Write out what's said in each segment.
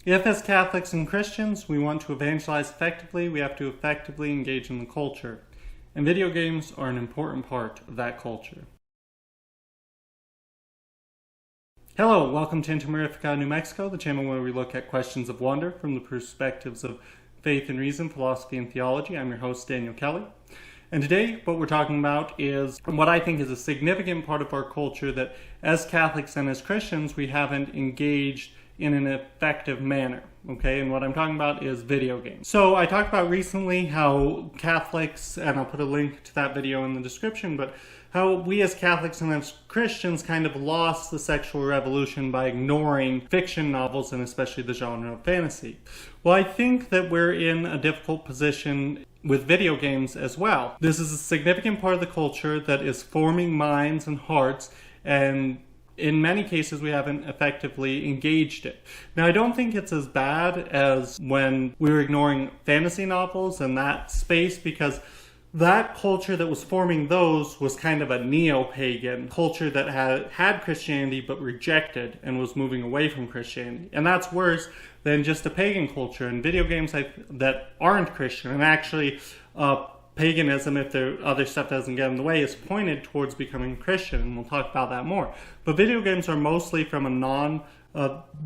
If as Catholics and Christians we want to evangelize effectively, we have to effectively engage in the culture. And video games are an important part of that culture. Hello, welcome to Intermarifica, New Mexico, the channel where we look at questions of wonder from the perspectives of faith and reason, philosophy and theology. I'm your host, Daniel Kelly. And today, what we're talking about is what I think is a significant part of our culture that as Catholics and as Christians, we haven't engaged in an effective manner, okay? And what I'm talking about is video games. So I talked about recently how Catholics, and I'll put a link to that video in the description, but how we as Catholics and as Christians kind of lost the sexual revolution by ignoring fiction novels and especially the genre of fantasy. Well, I think that we're in a difficult position with video games as well. This is a significant part of the culture that is forming minds and hearts, and in many cases, we haven't effectively engaged it. Now, I don't think it's as bad as when we were ignoring fantasy novels and that space, because that culture that was forming those was kind of a neo-pagan culture that had Christianity but rejected and was moving away from Christianity. And that's worse than just a pagan culture. And video games that aren't Christian, and actually paganism, if the other stuff doesn't get in the way, is pointed towards becoming Christian, and we'll talk about that more. But video games are mostly from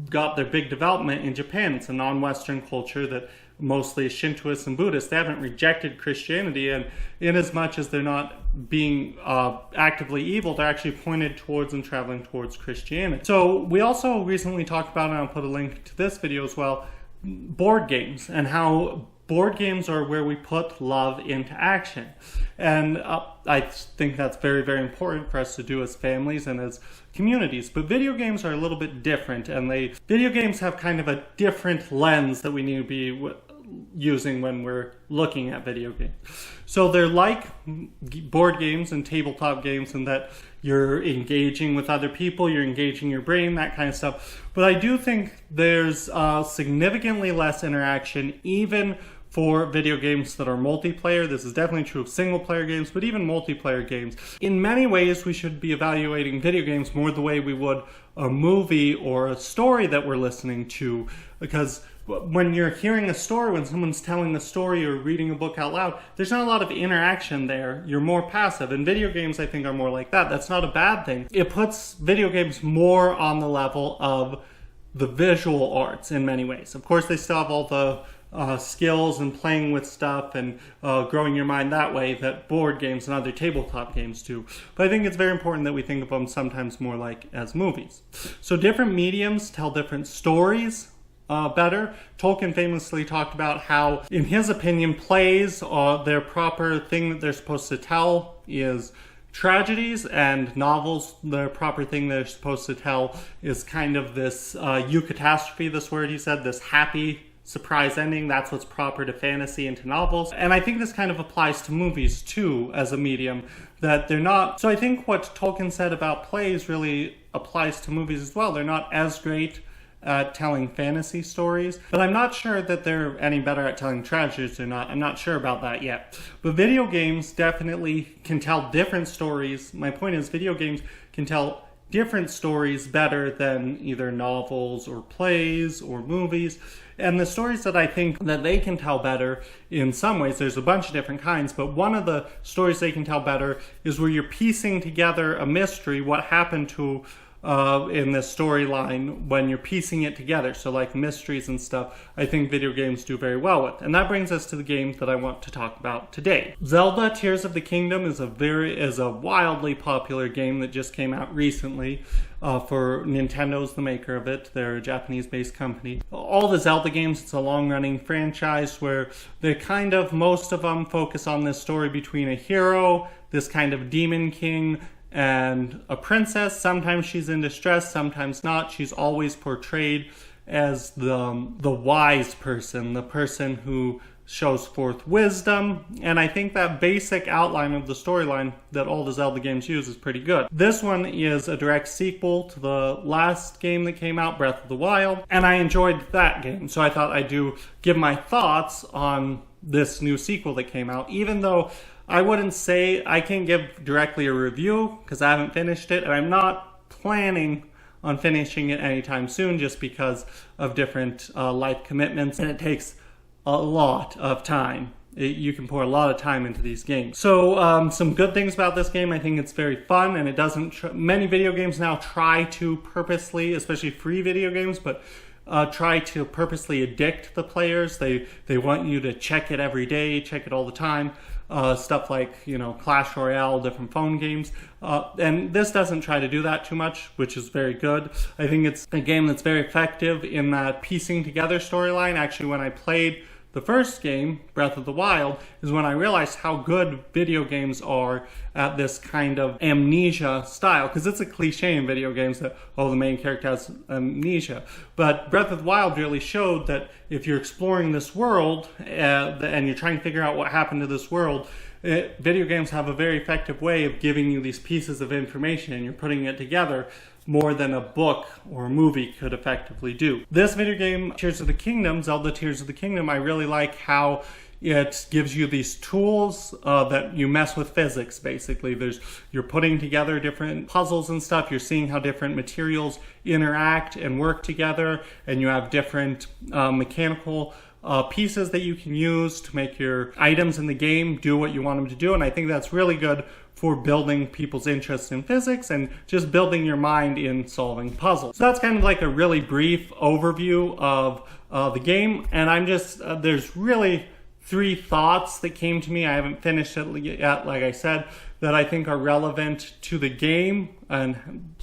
got their big development in Japan. It's a non-Western culture that mostly is Shintoists and Buddhists. They haven't rejected Christianity, and in as much as they're not being actively evil, they're actually pointed towards and traveling towards Christianity. So we also recently talked about, and I'll put a link to this video as well, board games, and how board games are where we put love into action. And I think that's very, very important for us to do as families and as communities. But video games are a little bit different, and video games have kind of a different lens that we need to be using when we're looking at video games. So they're like board games and tabletop games in that you're engaging with other people, you're engaging your brain, that kind of stuff. But I do think there's significantly less interaction, even for video games that are multiplayer. This is definitely true of single player games, but even multiplayer games. In many ways, we should be evaluating video games more the way we would a movie or a story that we're listening to, because when you're hearing a story, when someone's telling a story or reading a book out loud, there's not a lot of interaction there. You're more passive, and video games, I think, are more like that. That's not a bad thing. It puts video games more on the level of the visual arts in many ways. Of course, they still have all the skills and playing with stuff and growing your mind that way that board games and other tabletop games do. But I think it's very important that we think of them sometimes more like as movies. So different mediums tell different stories better. Tolkien famously talked about how, in his opinion, plays, their proper thing that they're supposed to tell is tragedies, and novels, the proper thing they're supposed to tell is kind of this eucatastrophe, this word he said, this happy surprise ending. That's what's proper to fantasy and to novels. And I think this kind of applies to movies too as a medium, that they're not. So I think what Tolkien said about plays really applies to movies as well. They're not as great at telling fantasy stories, but I'm not sure that they're any better at telling tragedies or not. I'm not sure about that yet. But video games definitely can tell different stories. My point is, video games can tell different stories better than either novels or plays or movies. And the stories that I think that they can tell better, in some ways, there's a bunch of different kinds, but one of the stories they can tell better is where you're piecing together a mystery, what happened to in this storyline when you're piecing it together. So like mysteries and stuff, I think video games do very well with. And that brings us to the game that I want to talk about today. Zelda Tears of the Kingdom is a wildly popular game that just came out recently. For Nintendo's the maker of it. They're a Japanese-based company. All the Zelda games, it's a long-running franchise where they kind of, most of them focus on this story between a hero, this kind of demon king, and a princess. Sometimes she's in distress, sometimes not. She's always portrayed as the wise person, the person who shows forth wisdom. And I think that basic outline of the storyline that all the Zelda games use is pretty good. This one is a direct sequel to the last game that came out, Breath of the Wild, and I enjoyed that game. So I thought I'd give my thoughts on this new sequel that came out, even though I wouldn't say I can't give directly a review because I haven't finished it, and I'm not planning on finishing it anytime soon just because of different life commitments, and it takes a lot of time. You can pour a lot of time into these games. So some good things about this game: I think it's very fun, and it doesn't. Many video games now try to purposely, especially free video games, but try to purposely addict the players. They want you to check it every day, check it all the time. Stuff like, Clash Royale, different phone games. And this doesn't try to do that too much, which is very good. I think it's a game that's very effective in that piecing together storyline. Actually, when I played the first game, Breath of the Wild, is when I realized how good video games are at this kind of amnesia style. Because it's a cliche in video games that, the main character has amnesia. But Breath of the Wild really showed that if you're exploring this world and you're trying to figure out what happened to this world, video games have a very effective way of giving you these pieces of information, and you're putting it together more than a book or a movie could effectively do. This video game, Tears of the Kingdom, Zelda Tears of the Kingdom, I really like how it gives you these tools that you mess with physics, basically. You're putting together different puzzles and stuff. You're seeing how different materials interact and work together, and you have different mechanical pieces that you can use to make your items in the game do what you want them to do. And I think that's really good for building people's interest in physics and just building your mind in solving puzzles. So that's kind of like a really brief overview of the game. And I'm just, there's really 3 thoughts that came to me. I haven't finished it yet, like I said, that I think are relevant to the game and,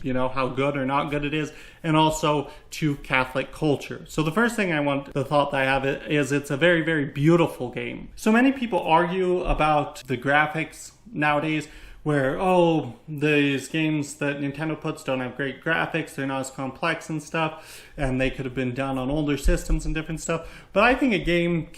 how good or not good it is, and also to Catholic culture. So the first thing the thought that I have is it's a very, very beautiful game. So many people argue about the graphics nowadays, where, these games that Nintendo puts don't have great graphics, they're not as complex and stuff, and they could have been done on older systems and different stuff. But I think a game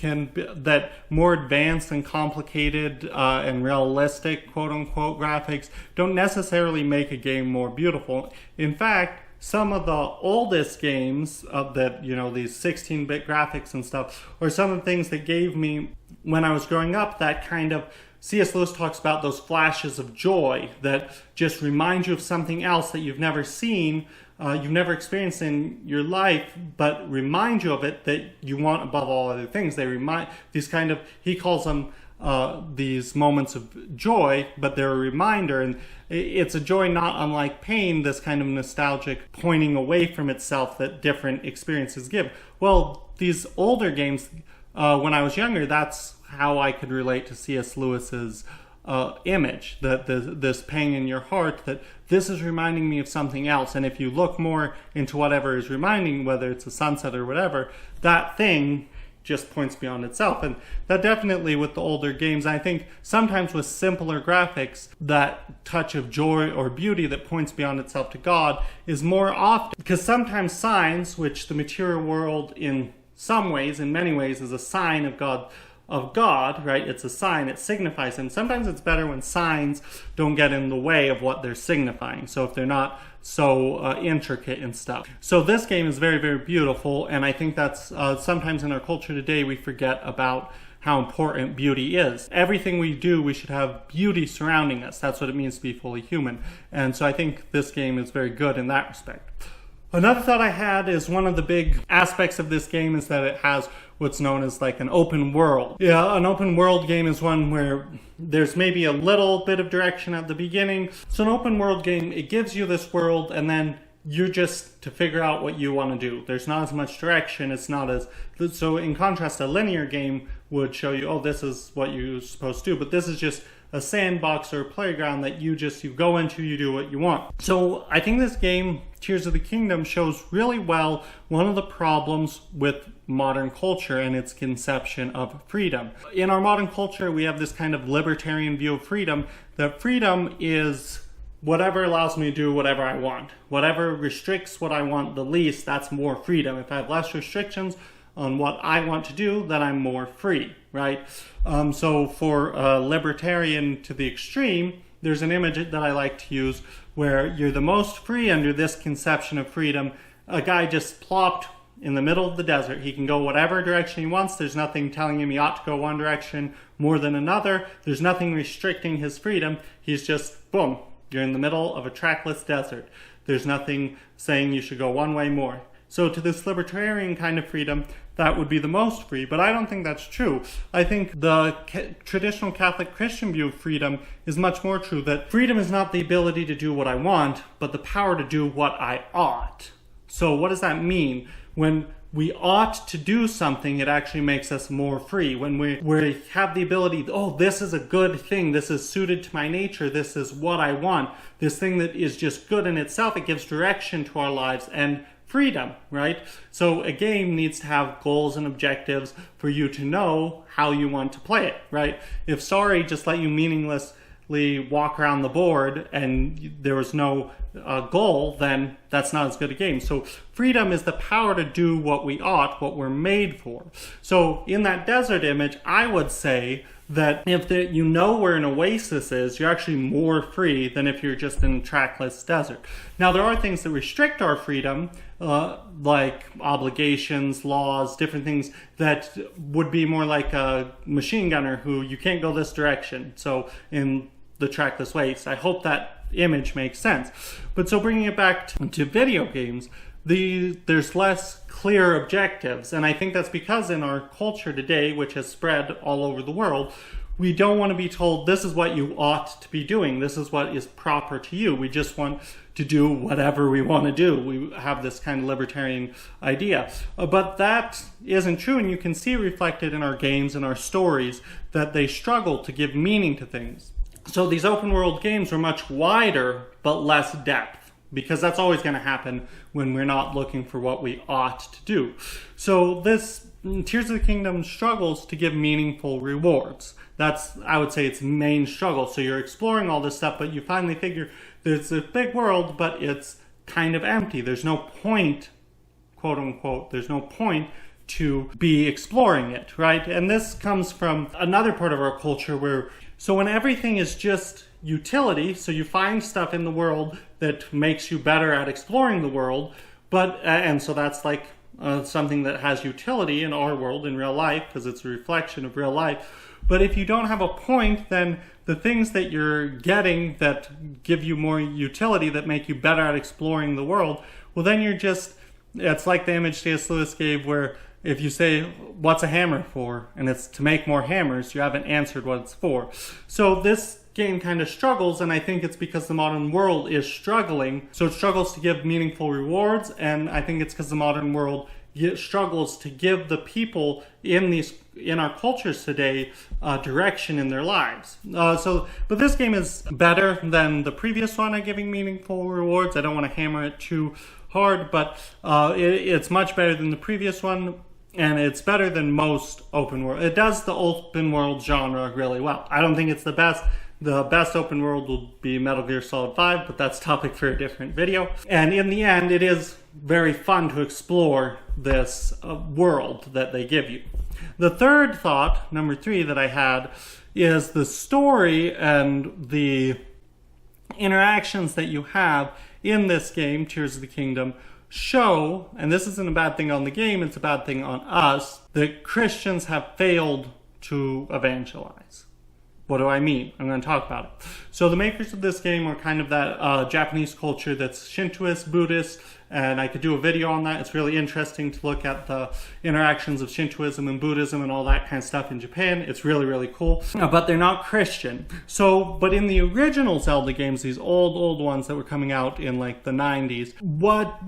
that more advanced and complicated and realistic, quote-unquote, graphics don't necessarily make a game more beautiful. In fact, some of the oldest games that, these 16-bit graphics and stuff, or some of the things that gave me, when I was growing up, that kind of, C.S. Lewis talks about those flashes of joy that just remind you of something else that you've never seen, you've never experienced in your life, but remind you of it that you want above all other things. They remind, he calls them these moments of joy, but they're a reminder, and it's a joy not unlike pain, this kind of nostalgic pointing away from itself that different experiences give. Well, these older games, when I was younger, that's how I could relate to C.S. Lewis's image, that this pang in your heart, that this is reminding me of something else. And if you look more into whatever is reminding, whether it's a sunset or whatever, that thing just points beyond itself. And that definitely with the older games, I think sometimes with simpler graphics, that touch of joy or beauty that points beyond itself to God is more often, because sometimes signs, which the material world in some ways, in many ways, is a sign of God, right? It's a sign, it signifies him. Sometimes it's better when signs don't get in the way of what they're signifying. So if they're not so intricate and stuff. So this game is very, very beautiful, and I think that's sometimes in our culture today we forget about how important beauty is. Everything we do, we should have beauty surrounding us. That's what it means to be fully human. And so I think this game is very good in that respect. Another thought I had is one of the big aspects of this game is that it has what's known as like an open world. Yeah, an open world game is one where there's maybe a little bit of direction at the beginning. So an open world game, it gives you this world and then you're just to figure out what you want to do. There's not as much direction. It's not as, so in contrast, a linear game would show you, this is what you're supposed to do. But this is just a sandbox or a playground that you go into, you do what you want. So I think this game, Tears of the Kingdom, shows really well one of the problems with modern culture and its conception of freedom. In our modern culture, we have this kind of libertarian view of freedom, that freedom is whatever allows me to do whatever I want. Whatever restricts what I want the least, that's more freedom. If I have less restrictions on what I want to do, then I'm more free, right? So for a libertarian to the extreme, there's an image that I like to use where you're the most free under this conception of freedom. A guy just plopped in the middle of the desert. He can go whatever direction he wants. There's nothing telling him he ought to go one direction more than another. There's nothing restricting his freedom. He's just, boom, you're in the middle of a trackless desert. There's nothing saying you should go one way more. So to this libertarian kind of freedom, that would be the most free, but I don't think that's true. I think the traditional Catholic Christian view of freedom is much more true, that freedom is not the ability to do what I want, but the power to do what I ought. So what does that mean? When we ought to do something, it actually makes us more free. When we have the ability, oh, this is a good thing, this is suited to my nature, this is what I want, this thing that is just good in itself, it gives direction to our lives and freedom, right? So a game needs to have goals and objectives for you to know how you want to play it, right? If Sorry just let you meaninglessly walk around the board and there was no goal, then that's not as good a game. So freedom is the power to do what we ought, what we're made for. So in that desert image, I would say that if you know where an oasis is, you're actually more free than if you're just in a trackless desert. Now, there are things that restrict our freedom, like obligations, laws, different things that would be more like a machine gunner who you can't go this direction. So in the trackless waste, I hope that image makes sense. But so bringing it back to video games, there's less clear objectives, and I think that's because in our culture today, which has spread all over the world, we don't want to be told this is what you ought to be doing, this is what is proper to you. We just want to do whatever we want to do. We have this kind of libertarian idea. But that isn't true, and you can see reflected in our games and our stories that they struggle to give meaning to things. So these open world games are much wider but less depth, because that's always going to happen when we're not looking for what we ought to do. So this Tears of the Kingdom struggles to give meaningful rewards. That's, I would say, its main struggle. So you're exploring all this stuff, but you finally figure there's a big world, but it's kind of empty. There's no point, quote unquote, there's no point to be exploring it, right? And this comes from another part of our culture where, so when everything is just utility, so you find stuff in the world that makes you better at exploring the world, but and so that's like something that has utility in our world, in real life, because it's a reflection of real life. But if you don't have a point, then the things that you're getting that give you more utility, that make you better at exploring the world, well, then you're just, it's like the image C.S. Lewis gave where if you say, what's a hammer for? And it's to make more hammers, you haven't answered what it's for. So this game kind of struggles, and I think it's because the modern world is struggling. So it struggles to give meaningful rewards, and I think it's because the modern world struggles to give the people in our cultures today direction in their lives. But this game is better than the previous one at giving meaningful rewards. I don't want to hammer it too hard, but it's much better than the previous one, and it's better than most open world. It does the open world genre really well. I don't think it's the best. The best open world will be Metal Gear Solid 5, but that's topic for a different video. And in the end, it is very fun to explore this world that they give you. The third thought, number 3, that I had is the story and the interactions that you have in this game, Tears of the Kingdom, show, and this isn't a bad thing on the game, it's a bad thing on us, that Christians have failed to evangelize. What do I mean? I'm going to talk about it. So the makers of this game are kind of that Japanese culture that's Shintoist, Buddhist, and I could do a video on that. It's really interesting to look at the interactions of Shintoism and Buddhism and all that kind of stuff in Japan. It's really, really cool. But they're not Christian. But in the original Zelda games, these old ones that were coming out in like the 90s,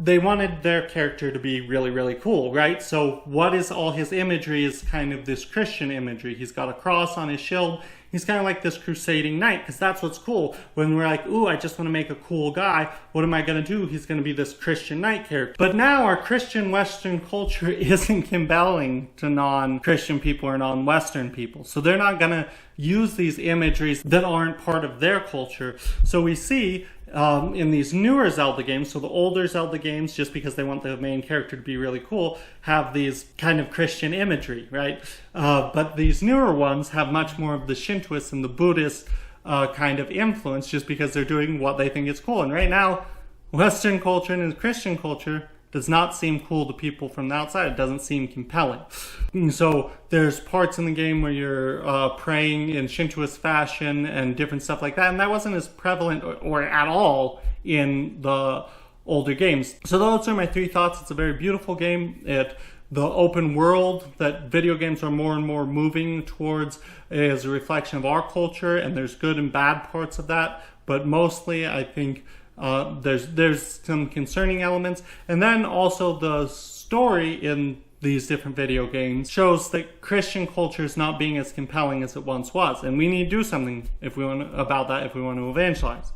they wanted their character to be really, really cool, right? So what is all his imagery is kind of this Christian imagery. He's got a cross on his shield. He's kind of like this crusading knight, because that's what's cool. When we're like, ooh, I just want to make a cool guy, what am I going to do? He's going to be this Christian knight character. But now our Christian Western culture isn't compelling to non-Christian people or non-Western people. So they're not going to use these imageries that aren't part of their culture. So we see in these newer Zelda games, so the older Zelda games, just because they want the main character to be really cool, have these kind of Christian imagery, right? But these newer ones have much more of the Shintoist and the Buddhist kind of influence, just because they're doing what they think is cool. And right now, Western culture and Christian culture does not seem cool to people from the outside. It doesn't seem compelling. And so there's parts in the game where you're praying in Shintoist fashion and different stuff like that, and that wasn't as prevalent or at all in the older games. So those are my 3 thoughts. It's a very beautiful game. The open world that video games are more and more moving towards is a reflection of our culture, and there's good and bad parts of that, but mostly I think there's some concerning elements. And then also the story in these different video games shows that Christian culture is not being as compelling as it once was, and we need to do something about that if we want to evangelize.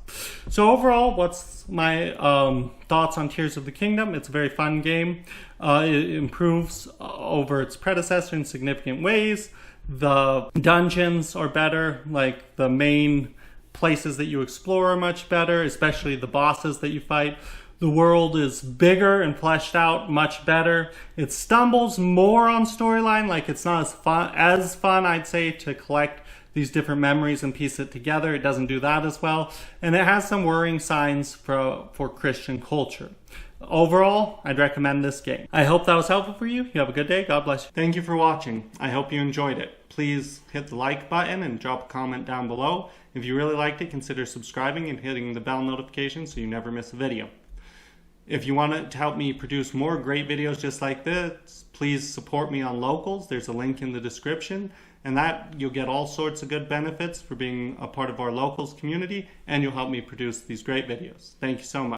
So overall, what's my thoughts on Tears of the Kingdom? It's a very fun game. It improves over its predecessor in significant ways. The dungeons are better, like the main places that you explore are much better, especially the bosses that you fight. The world is bigger and fleshed out much better. It stumbles more on storyline, like it's not as fun, I'd say, to collect these different memories and piece it together. It doesn't do that as well. And it has some worrying signs for Christian culture. Overall, I'd recommend this game. I hope that was helpful for you. You have a good day. God bless you. Thank you for watching. I hope you enjoyed it. Please hit the like button and drop a comment down below. If you really liked it, consider subscribing and hitting the bell notification so you never miss a video. If you want to help me produce more great videos just like this, please support me on Locals. There's a link in the description, and that you'll get all sorts of good benefits for being a part of our Locals community, and you'll help me produce these great videos. Thank you so much.